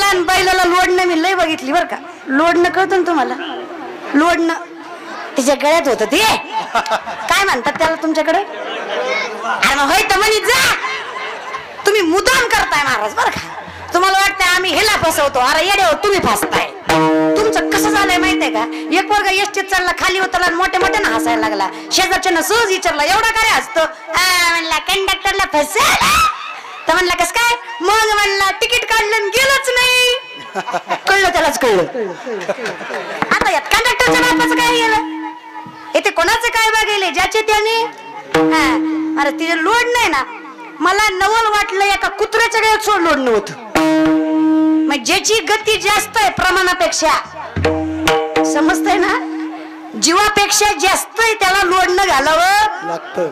आणि बैलाला लोडणं मी लय बघितली बरं का. लोडणं कळतं ना तुम्हाला? लोडणं तिच्या गळ्यात होतं ते काय म्हणतात त्याला तुमच्याकडे? अरे मग होय तर म्हणी जा. तुम्ही मुद्दाम करताय महाराज बरं का. तुम्हाला वाटतंय आम्ही हिला फसवतो. अरे येड्यावर तुम्ही फसताय. तुमचं कसं झालंय माहितीये का? एक वर्ग एसटीत चालला, खाली उतरला आणि मोठ्या मोठ्यानं हसायला लागला. शेजारच्यानं सहज विचारला एवढा काय हसतो? म्हणला कंडक्टरला फसवला. तर म्हणला कस काय? मग म्हणला तिकीट काढलं आणि गेलंच नाही. कळलं त्यालाच कळलं. आता यात कंडक्टरच्या बापाचं काय गेलं? इथे कोणाचं काय बघेल? ज्याचे त्याने. अरे तिथे लोड नाही ना. मला नवल वाटलं एका कुत्र्याच्या गळ्यात सोड लोड नव्हतं. मग ज्याची गती जास्त आहे प्रमाणापेक्षा, समजतंय ना? जीवापेक्षा जास्त आहे त्याला लोडणं घालावं लागतं.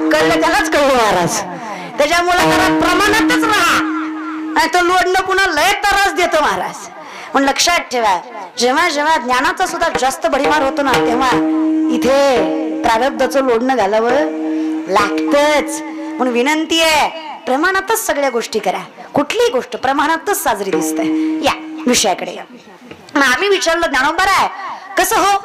कळलं त्यालाच कळलं महाराज. त्याच्यामुळे जरा प्रमाणातच राहा. नाही तर लोडणं पुन्हा लय त्रास देतो महाराज. पण लक्षात ठेवा, जेव्हा जेव्हा ज्ञानाचा सुद्धा जास्त भडीमार होतो ना, तेव्हा इथे प्रारब्धाचं लोडणं घालावं लागतच. म्हणून विनंती आहे, प्रमाणातच सगळ्या गोष्टी करा. कुठलीही गोष्ट प्रमाणातच साजरी दिसते. या विषयाकडे या. आम्ही विचारलं ज्ञानोबा आहे कसं हो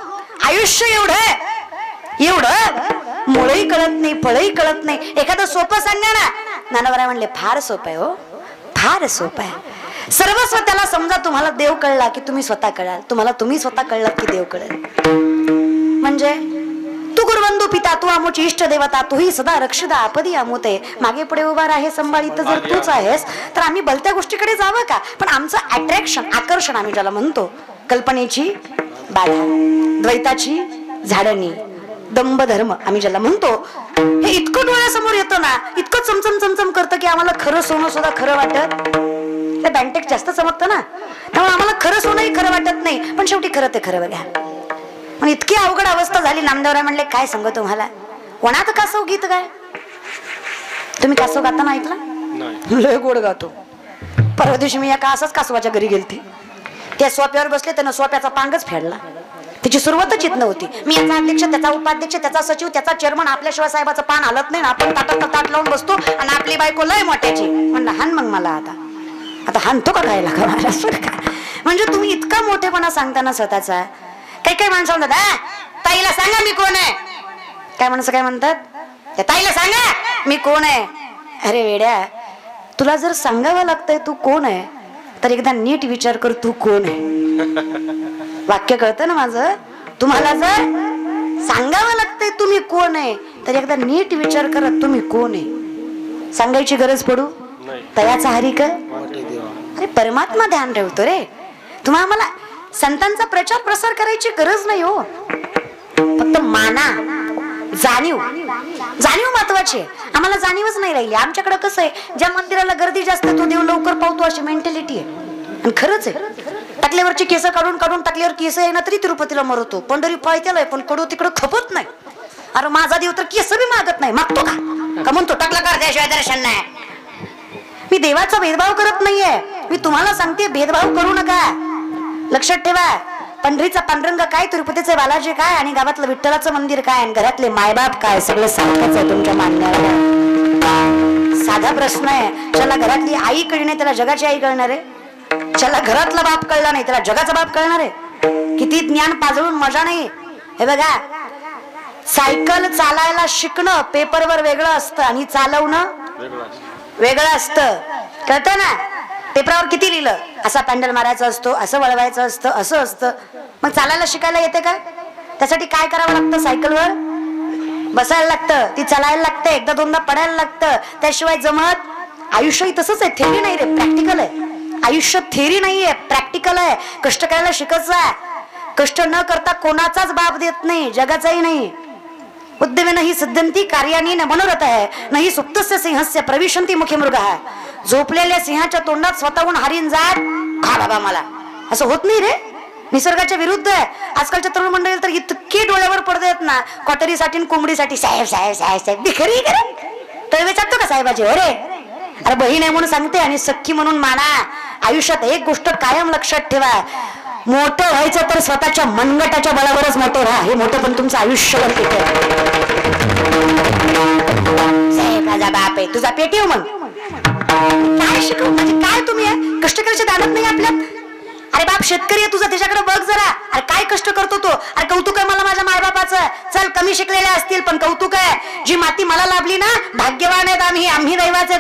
आयुष्य एवढं एवढं मुळही कळत नाही, फळही कळत नाही. एखादं सोपं सांगा ना. ज्ञानोबा म्हणले फार सोपं आहे हो, फार सोपं आहे. सर्वस्व त्याला समजा तुम्हाला देव कळला की तुम्ही स्वतः कळाल. तुम्हाला तुम्ही स्वतः कळलात की देव कळेल. म्हणजे तू गुरुबंधू पिता, तू आमची इष्ट देवता, तूही सदा रक्षदा आपदी आमोते. मागे पुढे उभा राहे संभाळीत जर तूच आहेस तर आम्ही भलत्या गोष्टीकडे जावं का? पण आमचं अट्रॅक्शन, आकर्षण आम्ही ज्याला म्हणतो, कल्पनेची बाधा, द्वैताची झाडणी, दंभ धर्म आम्ही ज्याला म्हणतो, हे इतकं डोळ्यासमोर येतं ना, इतकं चमचम चमचम करतं की आम्हाला खरं सोनं सुद्धा खरं वाटत. ते बँटेक जास्त चमकतं ना, त्यामुळे आम्हाला खरं सोनंही खरं वाटत नाही. पण शेवटी खरं ते खरं बघा. पण इतकी अवघड अवस्था झाली. नामदेवराय म्हणले काय सांगू तुम्हाला, कोणात कासव गीत काय? तुम्ही कासव गाताना ऐकला? लय गोड गातो. परवा दिवशी मी एका असंच कासवाच्या घरी गेलती. त्या सोप्यावर बसले, त्यानं सोप्याचा पांगच फेडला. तिची सुरुवातच येत नव्हती. मी याचा अध्यक्ष, त्याचा उपाध्यक्ष, त्याचा सचिव, त्याचा चेअरमन, आपल्याशिवाय साहेबाचं पान हलत नाही. आपण ताट लावून बसतो आणि आपली बायको लय मोठ्याची. म्हणलं हान मग मला आता हानतो का काय लागा महाराज का? म्हणजे तुम्ही इतका मोठेपणा सांगताना स्वतःचा. काही माणसं म्हणतात ताईला सांगा मी कोण आहे. काय माणसं काय म्हणतात? त्या ताईला सांगा मी कोण आहे. अरे वेड्या, तुला जर सांगावं लागतंय तू कोण आहे तर एकदा नीट विचार कर तू कोण आहे. वाक्य कळतं ना माझं? तुम्हाला जर सांगावं लागतंय तुम्ही कोण आहे तर एकदा नीट विचार करा तुम्ही कोण आहे. सांगायची गरज पडू तयाचा हरी का? अरे परमात्मा ध्यान ठेवतो रे. तुम्हाला मला संतांचा प्रचार प्रसार करायची गरज नाही हो. फक्त माना, जाणीव महत्वाची आहे. आम्हाला जाणीवच नाही राहिली. आमच्याकडे कसं आहे, ज्या मंदिराला गर्दी जास्त तो देव लवकर पावतो अशी मेंटॅलिटी आहे. आणि खरंच आहे, टाकल्यावरची केस काढून टाकल्यावर केस आहे ना तरी तिरुपतीला मरतो. पंढरी पायथ्याला आहे पण कडू तिकडं खपत नाही. अरे माझा देव तर केस बी मागत नाही. मागतो का म्हणतो टाकला कर त्याशिवाय दर्शन नाही. मी देवाचा भेदभाव करत नाहीये. मी तुम्हाला सांगते भेदभाव करू नका. लक्षात ठेवा, पंढरीचा पांडुरंग काय, तिरुपतीचे बालाजी काय, आणि गावातलं विठ्ठलाचं मंदिर काय, आणि घरातले मायबाप काय, सगळं सारखंच आहे तुमच्या मान्याला. साधा प्रश्न आहे. ज्याला घरातली आई कळली नाही त्याला जगाची आई कळणार आहे. ज्याला घरातला बाप कळला नाही त्याला जगाचा बाप कळणार आहे. किती ज्ञान पाजळून मजा नाही. हे बघा, सायकल चालायला शिकणं पेपरवर वेगळं असतं आणि चालवणं वेगळं असतं. कळतं ना? पेपरावर किती लिहिलं, असा पॅन्डल मारायचा असतो, असं वळवायचं असतं, असं असतं. मग चालायला शिकायला येते का? त्यासाठी काय करावं लागतं? सायकलवर बसायला लागतं, ती चालायला लागते, एकदा दोनदा पडायला लागतं, त्याशिवाय जमत. आयुष्य तसंच आहे. थेरी नाही रे, प्रॅक्टिकल आहे. आयुष्य थेरी नाहीये, प्रॅक्टिकल आहे. कष्ट करायला शिकायचं. कष्ट न करता कोणाचाच बाप देत नाही, जगाचाही नाही. उद्यमेन ही सिद्धंती कार्यानी न मनोरथ आहे, नाही सुप्तस्य सिंहस्य प्रविशंती मुखे मृगः. झोपलेल्या सिंहाच्या तोंडात स्वतःहून हरीण जात खा बाबा मला, असं होत नाही रे. निसर्गाच्या विरुद्ध आहे. आजकालच्या तरुण मंडळी तर इतके डोळ्यावर पडदे आहेत ना, क्वाटरीसाठी कोंबडीसाठी साहेब साहेब साहेब साहेब भिकारी तळवे चालतो का साहेबाची? अरे अरे बहीण आहे म्हणून सांगते आणि सख्खी म्हणून माना. आयुष्यात एक गोष्ट कायम लक्षात ठेवा, मोठं व्हायचं तर स्वतःच्या मनगटाच्या बळावरच मोठं राहा. हे मोठं पण तुमचं आयुष्यभर पेटे. साहेब माझा बाप आहे, तुझा पेटी हो. मग काय शिकव म्हणजे काय तुम्ही कष्ट करायचे शेतकरी आहे तुझा, त्याच्याकडे बघ जरा. अरे काय कष्ट करतो तो. अरे कौतुक आहे मला माझ्या मायबापाचं. चल कमी शिकलेले असतील पण कौतुक आहे. जी माती मला लाभली ना, भाग्यवान आहेत आम्ही दैवाचे.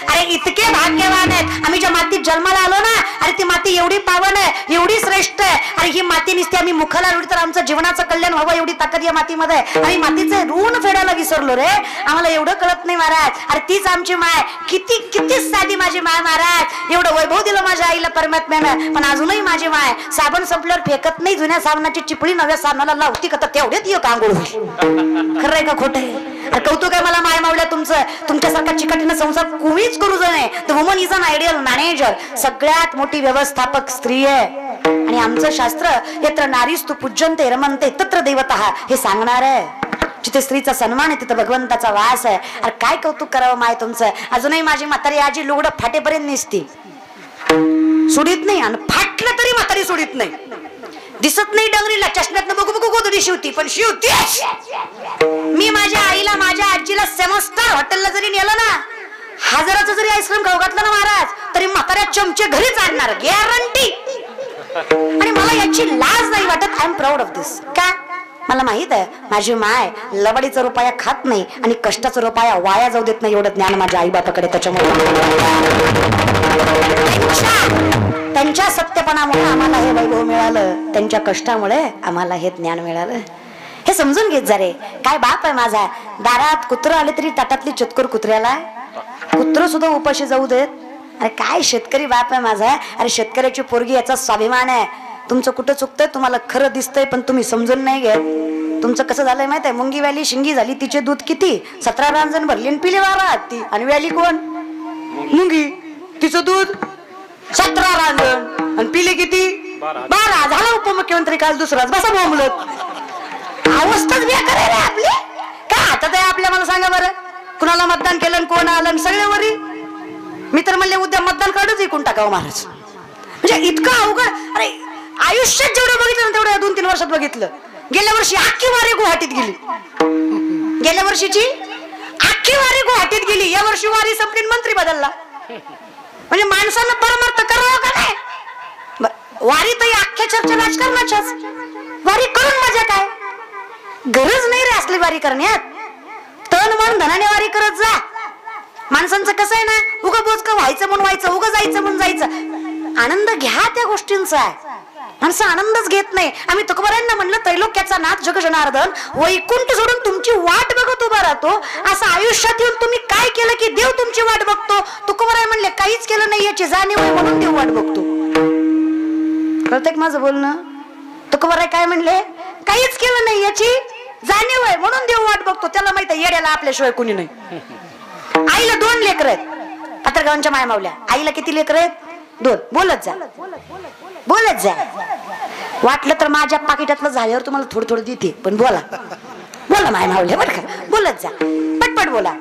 अरे इतके भाग्यवान आहेत आम्ही ज्या मातीत जन्माला आलो ना. अरे ती माती एवढी पावन आहे, एवढी श्रेष्ठ आहे. अरे ही माती निसते आम्ही मुखाला लावली तर आमचं जीवनाचं कल्याण व्हावं, एवढी ताकद या मातीमध्ये. आणि मातीचे ऋण फेडायला विसरलो रे. आम्हाला एवढं कळत नाही महाराज. अरे तीच आमची माय, किती किती साधी माझी माय महाराज. एवढं वैभव दिलं माझ्या आईला परमात्म्यानं, पण अजूनही माझी माय साबण संपल्यावर फेकत नाही. जुन्या साबणाची चिपळी नव्या साबणाला लावती का, तर तेवढ्यात एक आंघोळ होईल. खरंय का खोटं आहे. अरे कौतुक आहे मला माय मावल्या तुमचं. तुमच्यासारखा चिकाटीनं संसार कुणीच करू नये. The woman is an ideal manager. सगळ्यात मोठी व्यवस्थापक स्त्री आहे. आणि आमचं शास्त्र यत्र नारीस्तु पूज्यन्ते रमन्ते तत्र देवतः हे सांगणार आहे. जिथे स्त्रीचा सन्मान आहे तिथे भगवंताचा वास आहे. अरे काय कौतुक करावं माय तुमचं. अजूनही माझी म्हातारी आजी लुगडं फाटेपर्यंत निसती, सोडित नाही. आणि फाटलं तरी म्हातारी सोडित नाही. दिसत नाही डंगरीला, चष्म्यातनं बघू बघू गोदडी शिवती, पण शिवती. मी माझ्या आईला माझ्या आजीला 7 स्टार हॉटेलला जरी नेलं ना, 1000चं जरी आईस्क्रीम खाऊ घातलं ना महाराज, तरी म्हाताऱ्या चमचे घरीच आणणार, गॅरंटी. आणि मला याची लाज नाही वाटत. आय एम प्राऊड ऑफ दिस. का मला माहित आहे माझी माय लबाडीचा रुपया खात नाही आणि कष्टाचा रुपया वाया जाऊ देत नाही. एवढं ज्ञान माझ्या आई बापाकडे. त्याच्यामुळे त्यांच्या सत्यपणामुळे आम्हाला हे वैभव मिळालं, त्यांच्या कष्टामुळे आम्हाला हे ज्ञान मिळालं. हे समजून घेत जा रे. काय बाप आहे माझा. दारात कुत्र आले तरी ताटातली चतकोर कुत्र्याला कुत्र सुद्धा उपाशी जाऊ देत. अरे काय शेतकरी बाप आहे माझा. अरे शेतकऱ्याची पोरगी याचा स्वाभिमान आहे. तुमचं कुठं चुकतंय, तुम्हाला खरं दिसतंय पण तुम्ही समजून नाही घेत. तुमचं कसं झालंय माहित आहे. मुंगी व्याली शिंगी झाली, तिचे दूध किती 17 रांजण भरली आणि पिले 12 ती. आणि व्याली कोण, मुंगी, तिचं दूध 17 रांजण आणि पिले किती 12. झाला उपमुख्यमंत्री काल दुसराच. बसा बोंबलत. अवस्थाच बेकार आहे रे आपली. काय हातात आहे आपल्या. मला सांगा बरं, कुणाला मतदान केलं, कोण आलं, सगळे वरी. मी तर म्हणले उद्या मतदान कार्डच विकून टाकावं महाराज. म्हणजे इतकं अवघड. अरे आयुष्यात जेवढं बघितलं ना तेवढं 2-3 वर्षात बघितलं. गेल्या वर्षी अख्खी वारी गुवाहाटीत गेली. गेल्या वर्षीची अख्खी वारी गुवाहाटीत गेली. या वर्षी वारी संपली, मंत्री बदलला. म्हणजे माणसानं परमार्थ करावं का नाही. वारी तर अख्ख्या चर्चा राजकारणाच्याच. वारी करून मजा काय. गरज नाही रे असली वारी करण्यात. तन मन धनाने वारी करत जा. माणसांचं कसं आहे ना, उगा बोचकं व्हायचं म्हणून व्हायचं, उगा जायचं म्हणून जायचं. आनंद घ्या त्या गोष्टींचा. माणसं आनंदच घेत नाही. आम्ही तुकोबारायांना म्हणलं त्रैलोक्याचा नाथ जग जनार्दन वैकुंठ सोडून तुमची वाट बघत उभा राहतो. असं आयुष्यात येऊन तुम्ही काय केलं की देव तुमची वाट बघतो. तुकोबाराय म्हणले काहीच केलं नाही याची जाणीव आहे म्हणून देव वाट बघतो. कळतंय माझं बोलणं. तुकोबाराय काय म्हणले, काहीच केलं नाही याची जाणीव आहे म्हणून देव वाट बघतो. त्याला माहित आहे येड्याला आपल्याशिवाय कोणी नाही. आईला 2 लेकर आहेत. पत्रगावांच्या माय मावल्या. आईला किती लेकर आहेत, 2. बोलत जा बोलत जा. वाटलं तर माझ्या पाकिटातलं झाल्यावर तुम्हाला थोडं थोडं देते, पण बोला बोला माय मावल्या बरं का. बोलत जा, पटपट बोला.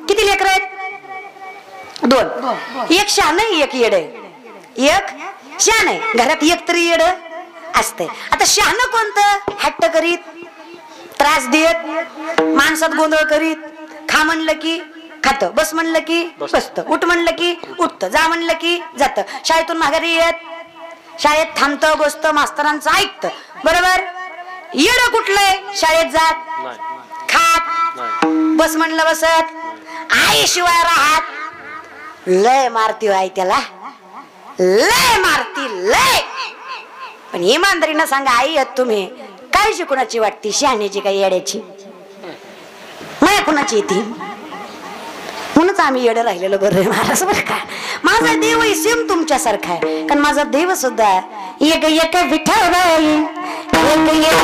किती लेकर आहेत, 2. एक शहाणं एक येड आहे. एक शहाणं आहे. घरात एक तरी येड असते. आता शहाणं कोणतं, हट्ट करीत, त्रास देत, माणसात गोंधळ करीत. खा म्हणलं की खात, बस म्हणलं की बसत, उठ म्हणलं की उठत, जा म्हणलं की जात. शाळेतून माघारी येत, शाळेत थांबत, बसत, मास्तरांचं ऐकत. बरोबर. येड कुठलंय, शाळेत जात, खात, बस म्हणलं बसत, आई शिवाय राहत. लय मारती आई त्याला, लय मारती लय. पण इमानदारीनं सांगा आई आहेत तुम्ही, काळजी कुणाची वाटती, शहाण्याची का येड्याची. माया कुणाची येते. म्हणूनच आम्ही येडं राहिलेलं बरं आहे महाराज बरं का. माझा देवही सेम तुमच्यासारखा आहे. कारण माझा देव सुद्धा एक एक विठ्ठलबाई, एक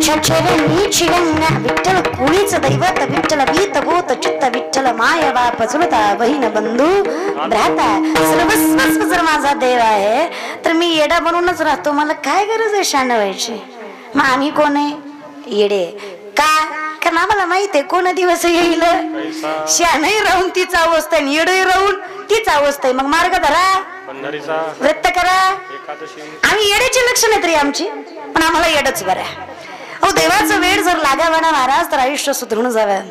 तुझ्या चरणी गंगा विठ्ठल कुळीच दैवत विठ्ठल भीत भूत चित्त विठ्ठल माय बाप चुलता बहीण बंधू भ्राता सर्वस्व जर माझा देव आहे तर मी येडा बनूनच राहतो. मला काय गरज आहे शान व्हायची. मग आम्ही कोण आहे येडे का? कारण आम्हाला माहित आहे कोण दिवस येईल शानही राहून तीच अवस्था आहे येडही राहून तीच अवस्था आहे. मग मार्ग धरा व्रत करा. आम्ही येड्याची लक्षण आहेत रे आमची पण आम्हाला येडच बरं. अहो देवाचा वेळ जर लागावा ना महाराज तर आयुष्य सुधरून जावं.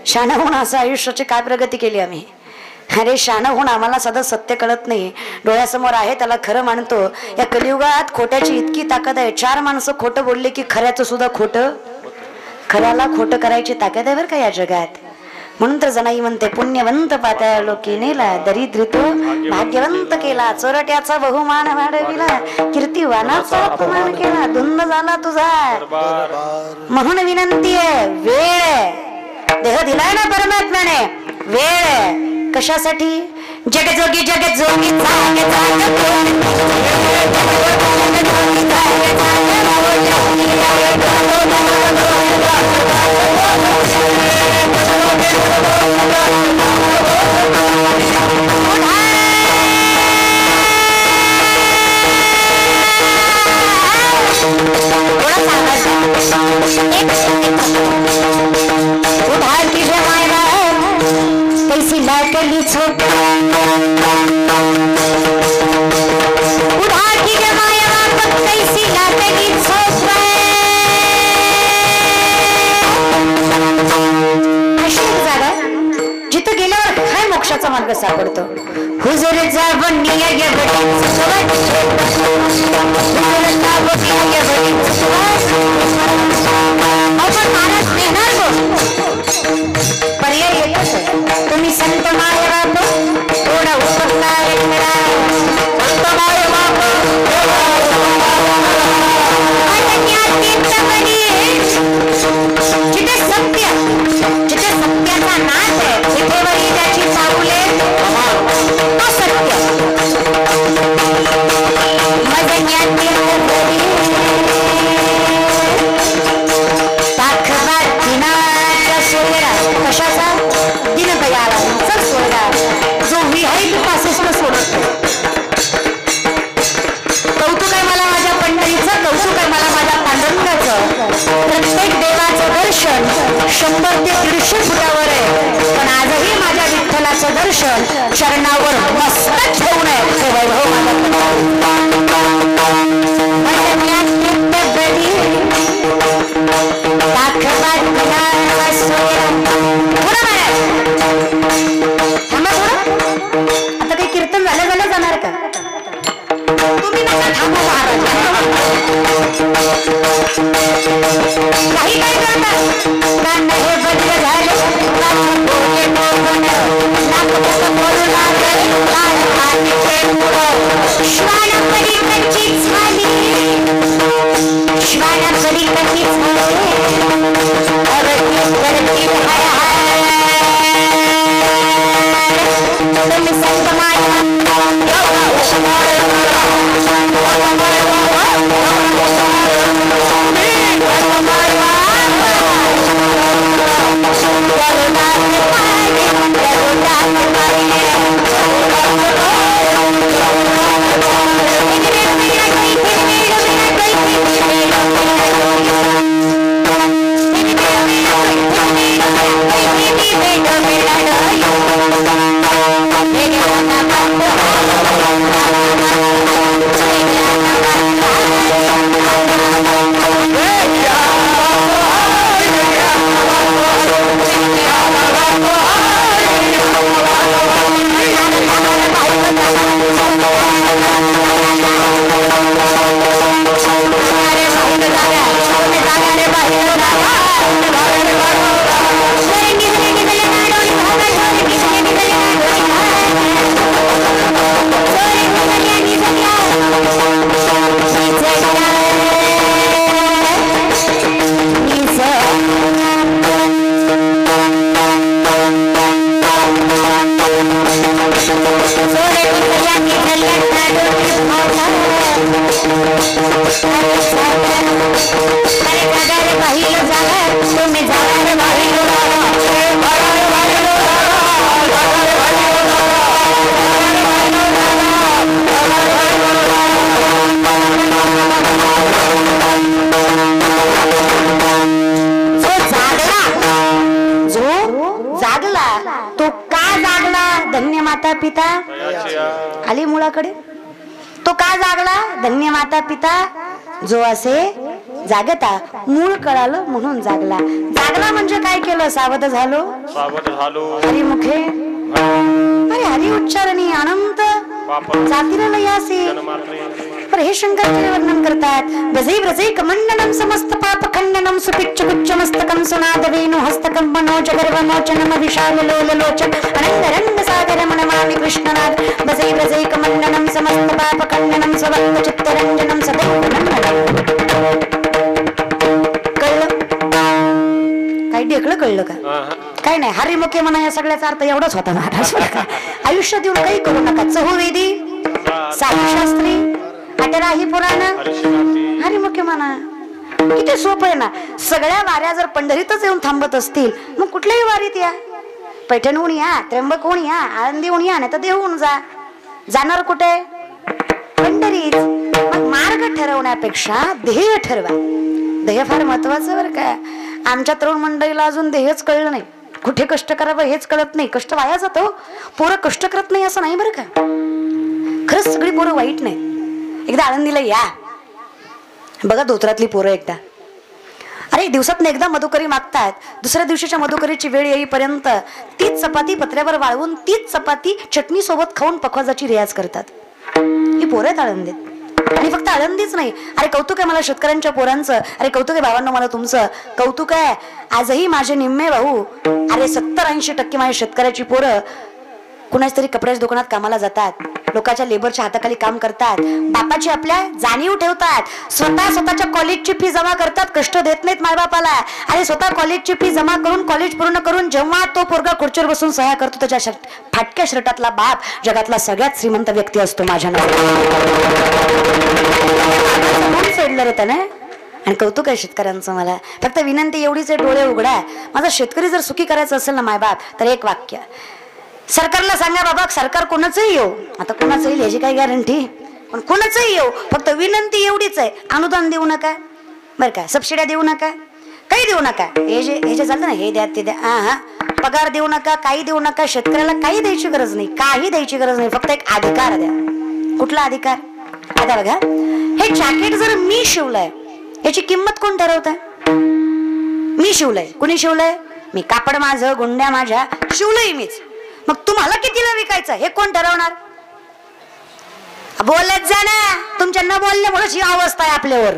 शान होऊन असं आयुष्याची काय प्रगती केली आम्ही. अरे शान होऊन आम्हाला सदा सत्य कळत नाही. डोळ्यासमोर आहे त्याला खरं मानतो. या कलियुगात खोट्याची इतकी ताकद आहे. 4 माणसं खोटं बोलले की खऱ्याचं सुद्धा खोटं खऱ्याला खोटं करायची ताकद आहे बरं का या जगात. म्हणून तर जनाई म्हणते पुण्यवंत पात्या लोकी नेला दरिद्री तो भाग्यवंत केला. चोरट्याचा बहुमान वाढविला कीर्तिवानाचा अपमान केला. धुंद झाला तुझा. म्हणून विनंती आहे वेळ आहे. देह दिलाय ना परमात्म्याने वेळ आहे कशासाठी. जगजोगी जगजोगी कैसी लाडली छोट उधार की जमाया कैसी लाडली छोट जागा जिथं गेल्यावर काय मोक्षाचा मार्ग सापडतो. हुजूरचा बंडिया आपण महाराज नेणार पर्याय येतच आहे. तुम्ही संत माय बाप थोडा उपकार करा. संत माय बाप जिथे सत्य जिथे सत्याचा नाश आहे तिथे वरी त्याची पाऊले असत्य कशाचा दीनदयाळांचा सोडा जो विहाई पासेसला सोडतो. कौतुक आहे मला माझ्या पंढरीचं. कौतुक आहे मला माझ्या पांडुरंगाचं. प्रत्येक देवाचं दर्शन 100 ते 150 फुटावर आहे पण आजही माझ्या विठ्ठलाचं दर्शन चरणावर मस्तक ठेवून आहे. ते वैभव आता काही कीर्तन झालं जाणार का तुम्ही नका थांबू महाराज. काही काय करतात कान हे बंद झाले श्वानपरी कच्ची झाली श्वानपरी कच्ची का जागला धन्य माता पिता आली मुळाकडे. तो का जागला धन्य माता पिता जो असे जागता मूळ कळालं म्हणून जागला. जागला म्हणजे काय केलं सावध झालो हरिमुखे अरे हरि उच्चारणी अनंत जातीला लयासी. पर हे शंकराचार्य वर्णन करतात ब्रजै ब्रजै कमंडनं समस्त पाप खंडनं सुपिच्च कुच्च मस्तकं सुनाद वेणु हस्तकं मनोज गर्वमोचनं विशाल लोल लोचन अनंत रंग सागर मनमामि कृष्णनाद. ब्रजै ब्रजै कमंडनं समस्त पाप खंडनं स्वभक्त चित्तरंजनं सदैव कळलं काय ढेकळं कळलं का? काय नाही हरिमुखे म्हणा या सगळ्याचा अर्थ एवढाच होता महाराज. आयुष्यात येऊन काही करू नका. चहुवेदी साहिशास्त्री अटराही पुराण हरिमुखे म्हणा किती सोपं आहे ना. सगळ्या वाऱ्या जर पंढरीतच येऊन थांबत असतील मग कुठल्याही वारीत या. पैठणहून या, त्र्यंबकहून या, आळंदीहून या, नाही तर देहून जा. जाणार कुठे? पंढरीत. मग मार्ग ठरवण्यापेक्षा ध्येय ठरवा. ध्येय फार महत्वाचं बरं का. आमच्या तरुण मंडळीला अजून ध्येयच कळलं नाही. कुठे कष्ट करावं हेच कळत नाही. कष्ट वाया जातो. पोरं कष्ट करत नाही असं नाही बरं का. खरंच सगळी पोरं वाईट नाही. एकदा आळंदीला या बघा धोत्रातली पोरं एकदा. अरे दिवसात एकदा मधुकरी मागतात. दुसऱ्या दिवशीच्या मधुकरीची वेळ येईपर्यंत तीच चपाती पत्र्यावर वाळवून तीच चपाती चटणी सोबत खाऊन पखवाजाची रियाज करतात. ही पोरं आहेत आळंदीत. आणि फक्त आळंदीच नाही. अरे कौतुक आहे मला शेतकऱ्यांच्या पोरांचं. अरे कौतुक आहे भावांनो मला तुमचं. कौतुक आहे आजही माझे निम्मे भाऊ अरे 70-80% माझ्या शेतकऱ्याची पोरं कुणाच तरी कपड्याच्या दुकानात कामाला जातात. लोकांच्या लेबरच्या हाताखाली काम करतात. बापाची आपल्या जाणीव ठेवतात. स्वतःच्या कॉलेजची फी जमा करतात. कष्ट देत नाहीत मायबापाला. आणि स्वतः कॉलेजची फी जमा करून कॉलेज पूर्ण करून जेव्हा तो पोरगा खुर्चीवर बसून सह्या करतो त्याच्या फाटक्या शर्टातला बाप जगातला सगळ्यात श्रीमंत व्यक्ती असतो माझ्या सोडलं रे त्याने. आणि कौतुक आहे शेतकऱ्यांचं मला. फक्त विनंती एवढीच आहे डोळे उघडा. माझा शेतकरी जर सुखी करायचं असेल ना मायबाप तर एक वाक्य सरकारला सांगा बाबा सरकार कोणाचंही येऊ. आता कोणाचं येईल याची काय गॅरंटी पण कोणाचंही येऊ. फक्त विनंती एवढीच आहे अनुदान देऊ नका बरं का. सबसिड्या देऊ नका. काही देऊ नका. हे जे चालतं ना हे द्या ते द्या. हा पगार देऊ नका. काही देऊ नका. शेतकऱ्याला काही द्यायची गरज नाही. काही द्यायची गरज नाही. फक्त एक अधिकार द्या. कुठला अधिकार? आता बघा हे जॅकेट जर मी शिवलंय याची किंमत कोण ठरवतंय? मी शिवलंय. कुणी शिवलंय? मी. कापड माझं गुंड्या माझ्या शिवलंय मीच. मग तुम्हाला कितीला विकायचं हे कोण ठरवणार? बोलत जा ना. तुमच्या न बोलल्यामुळे ही अवस्था आहे आपल्यावर.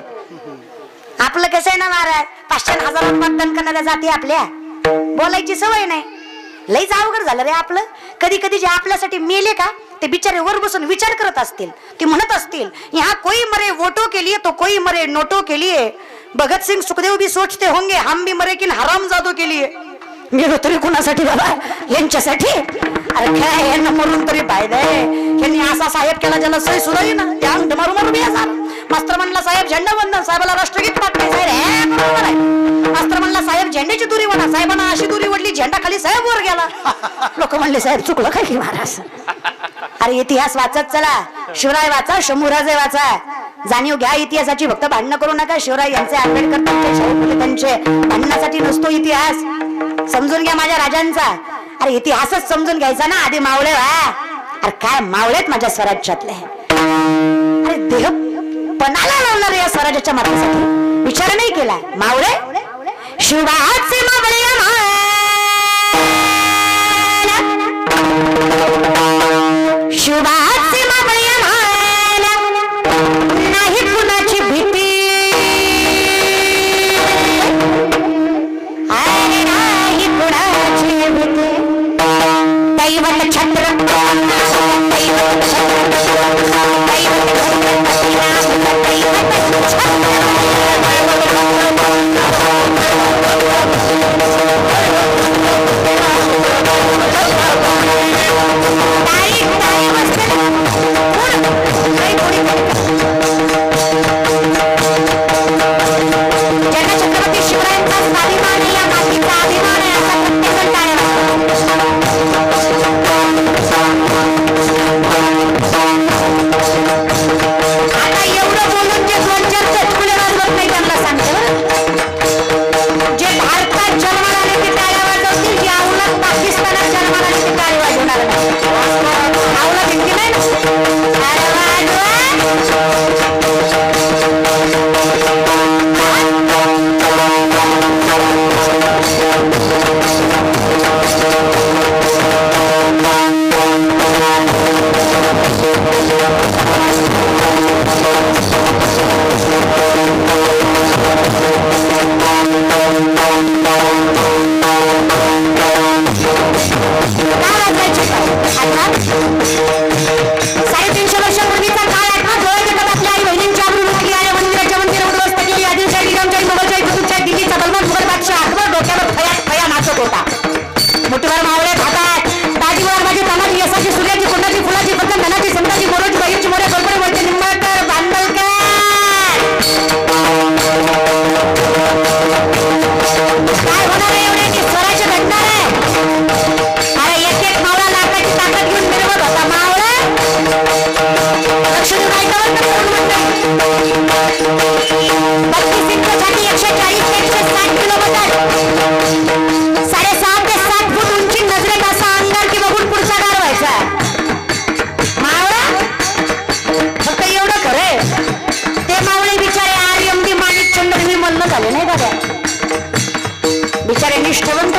आपलं कसं आहे ना महाराज 500,000 मतदान करणाऱ्या जाती आपल्या बोलायची सवय नाही. लईच अवघड झालं रे आपलं. कधी कधी जे आपल्यासाठी मेले का ते बिचारे वर बसून विचार करत असतील. ते म्हणत असतील यहाँ कोई मरे वोटो के लिए तो कोई मरे नोटो के लिए. भगत सिंग सुखदेव भी सोचते होंगे हम भी मरे किन हरामजादों के लिए. मेलो तरी कुणासाठी बाबा? यांच्यासाठी. अरे काय यांना मरून तरी फायदा आहे. यांनी असा साहेब केला ज्याला सही सुद्धा ना त्या मारू मारू बिया. मास्तर म्हणला साहेब झेंडा वंदन साहेबाला राष्ट्रगीत पाठले साहेब. मास्तर म्हणला साहेब झेंड्याची दुरी म्हणा साहेबांना अशी दुरी वडली झेंडा खाली साहेब वर गेला. लोक म्हणले साहेब चुकलं काय की महाराज. अरे इतिहास वाचत चला. शिवराय वाचा शंभूराजे वाचा. जाणीव घ्या इतिहासाची. फक्त भांडणं करू नका. शिवराय यांचे आंबेडकर त्यांचे शाहू फुले त्यांचे भांडणासाठी नसतो इतिहास. समजून घ्या माझ्या राजांचा. अरे इतिहासच समजून घ्यायचा ना आधी मावळे व्हा. अरे काय मावळेत माझ्या स्वराज्यातले. अरे देह पणाला लावणार या स्वराज्याच्या मार्गासाठी विचार नाही केला. मावळे शिवबाचे मावळे शिवबाचे मावळे नाही कुणाची भीती. दैवत छत्र छत्रपती शिवरायांचा स्वाभिमान या मातीचा अभिमान आहे. असा प्रत्येक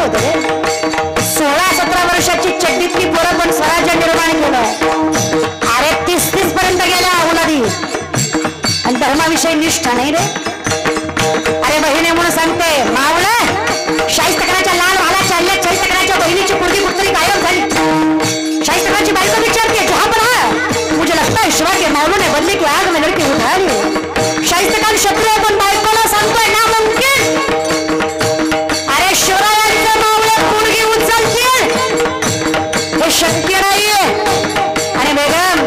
होतं रे. 16-17 वर्षाची चड्डीतली पोरं पण स्वराज्य निर्माण केलं. अरे 30-30 पर्यंत गेल्या औलादी आणि धर्माविषयी निष्ठा नाही रे. अरे बहिणी म्हणून सांगते मावळं शाहिस्तकराच्या लाल भाला चालल्या शाहिस्तकराच्या बहिणीची पोरगी कुठतरी गायब झाली. शाहिस्तकराची बायको विचारते जहा पर है मुझे लगता है शिवा के मावलों ने बदले की आग में लड़की उठा ली. शाहिस्तकार शत्रू आहे पण बायकोला सांगतोय ना मुमकिन. अरे शिवरायांचं मावळे पोरगी उचलतील हे शक्य नाहीये. आणि बेगम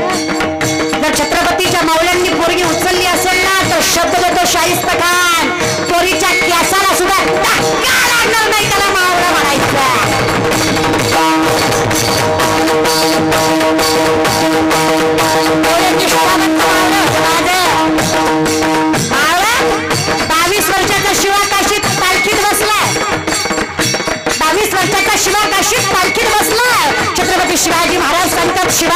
जर छत्रपतीच्या मावल्यांनी पोरगी उचलली असेल ना तर शब्द देतो शाहिस्तखान पोरीच्या केसाला सुद्धा धक्का लागणार नाही त्याला मावळं म्हणायचं. छत्रपती शिवाजी महाराज सांगतात शिवा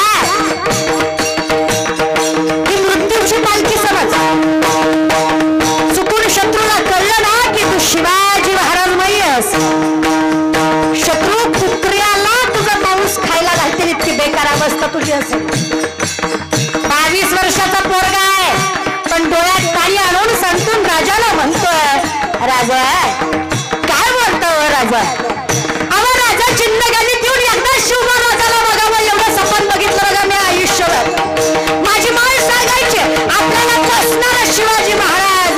ही मृत्यूची पालखी समज. चुकून शत्रूला कळलं ना की तू शिवाजी महाराज नाहीयस. शत्रू कुत्र्याला तुझा मांस खायला घालतील इतकी बेकार अवस्था तुझी असेल. 22 वर्षाचा पोरगा आहे पण डोळ्यात पाणी आणून संतून राजाला म्हणतोय राजा काय बोलतो राजा. अहो राजा जिंदगानी देऊन एकदा शिवबा राजाला बघावं एवढं सपन बघितलं बघा मी आयुष्यभर. माझी माय सांगायचे आपल्याला कसणारा शिवाजी महाराज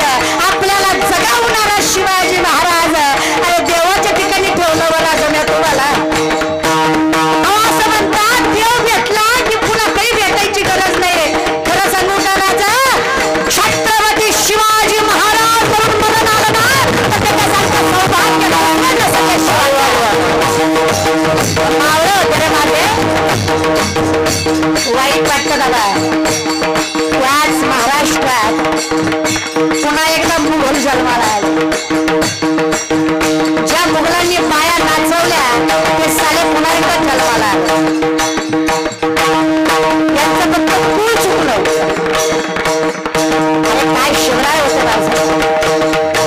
आपल्याला जगावणारा शिवाजी महाराज. अरे देवाच्या ठिकाणी ठेवलं व राजा मी तुम्हाला. असं म्हणतात देव भेटला की पुन्हा काही भेटायची गरज नाही. खरं सांगू का राजा छत्रपती शिवाजी महाराज म्हणून म्हणून आलं ना तर त्याच्यासारखं सौभाग्य मावळं होते रे माझे. वाईट वाटतं दादा. त्याच महाराष्ट्रात पुन्हा एकदा मुघल जन्माला आले. ज्या मुघलांनी बाया नाचवल्या ते साले पुन्हा एकदा जन्माला आले. यांचं फक्त कुळ चुकलं. अरे काय शिवराय होते माझं.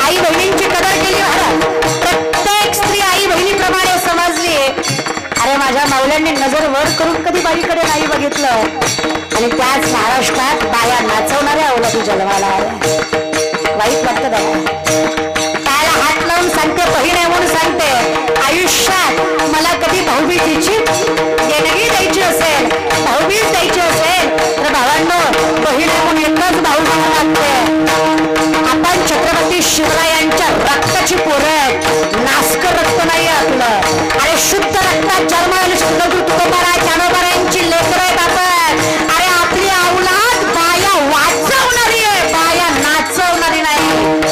आई बहिणींची कदर केली महाराज. प्रत्येक स्त्री आई बहिणीप्रमाणे समजली. अरे माझ्या मावल्यांनी नजर वर करून कधी बाईकडे नाही बघितलं. आणि त्याच महाराष्ट्रात बाया नाचवणाऱ्या औलादी जन्माला आल्या. वाईट वाटतं दादा. त्याला हात लावून सांगते बहीण आहे म्हणून सांगते आयुष्यात मला कधी भाऊबीजीची देणगी द्यायची असेल भाऊबीज द्यायची असेल तर भावांनो बहीण आहे म्हणून एकच भाऊ म्हणून लागते. आपण छत्रपती शिवरायांच्या रक्ताची पोरं नासकर रक्त नाही आपलं. अरे शुद्ध रक्तात जन्माला शुद्ध तुकोबारा ज्ञानोबारायांची लेकरं आहेत आपण. अरे आपली औलाद बाया वाचवणारी आहे बाया नाचवणारी नाही.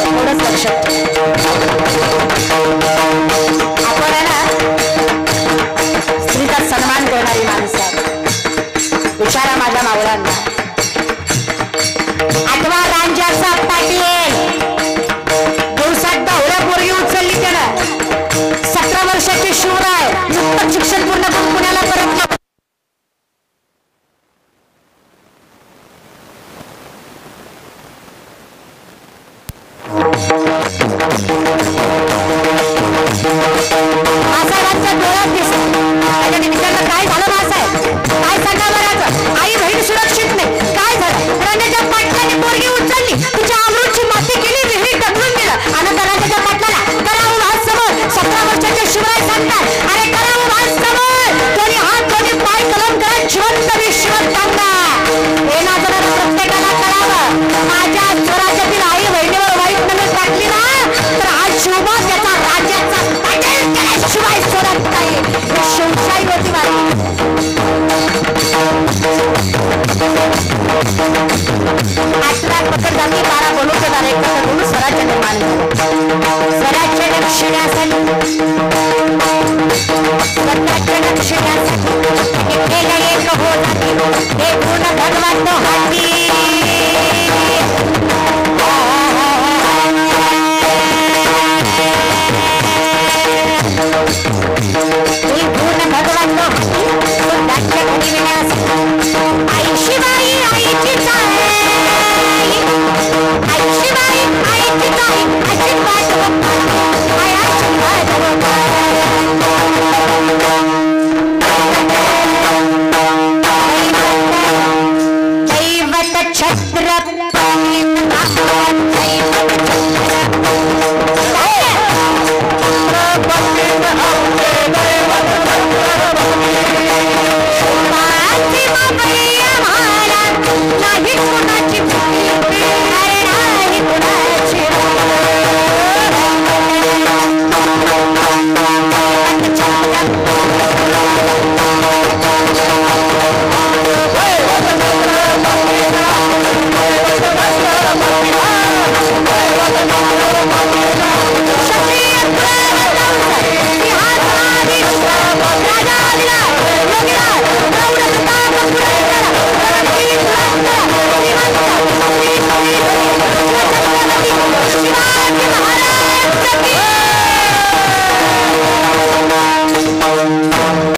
एवढंच लक्षात आपण आहे ना स्त्रीचा सन्मान करणारी माणसं. विचारा माझ्या मावळ्यांना. आठवा रांजाचा पाटील दिवसात 10 पोरगी उचलली त्यानं. 17 वर्षाची शिवराय नुकतंच शिक्षण पूर्ण करून पुण्याला परतला. मासाहेबांच्या डोळ्यात दिसत त्याच्या निमित्तानं काय झालं मासाहेब काय सांगा बरं. आई बहीण सुरक्षित नाही काय झालं. राजाच्या पाटलाने पोरगी उचलली तिच्या अमृतची माती केली विहिरी ढकलून दिलं. आणि राजाच्या पाटलाला करावं भात समोर 17 वर्षाचे शिवराय सांगतात अरे करावं भात समोर कोणी हात कोणी पाय कलम करत जिवंत विश्वत टांगा. हे नाजरात प्रत्येकाला कळावं. माझ्या स्वराज्यातील आई बहिणीवर वाईट नजर टाकली ना तर आज शिवबा त्याचा राज्याचा पाटील केल्याशिवाय सोडत नाही. हे शिवशाही होती माझी. पकड जाती 12 बोलूचे दार एकत्र करून स्वराज्य निर्माण झालं. स्वराज्य रक्षणासाठी स्वतःच्या रक्षणासाठी केलं एक होत हे पूर्ण भगवंत हाती.